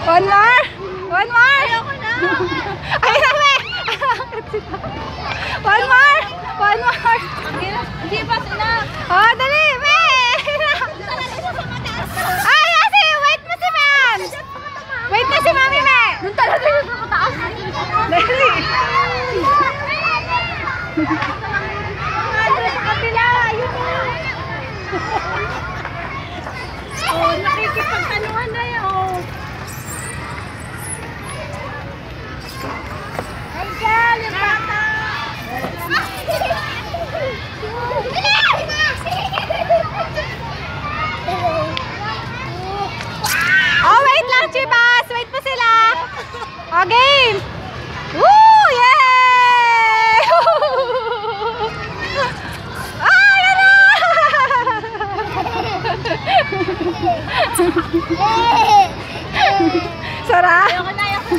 One more. One more. Ayoko na. Ayun na, me. One more. One more. Hindi pa sila. Oh, dali, me. Ay, kasi, wait mo si ma'am. Wait na si mami, me. Doon talaga yung sa mataas. Dali. Oh, nakikipagtanuhan na yun. Ay, girl, yung bata. Oh, wait lang, Chibas. Wait po sila. Oh, game. Woo! Yay! Ah, yan na! Sarap. Ayoko na, ayoko.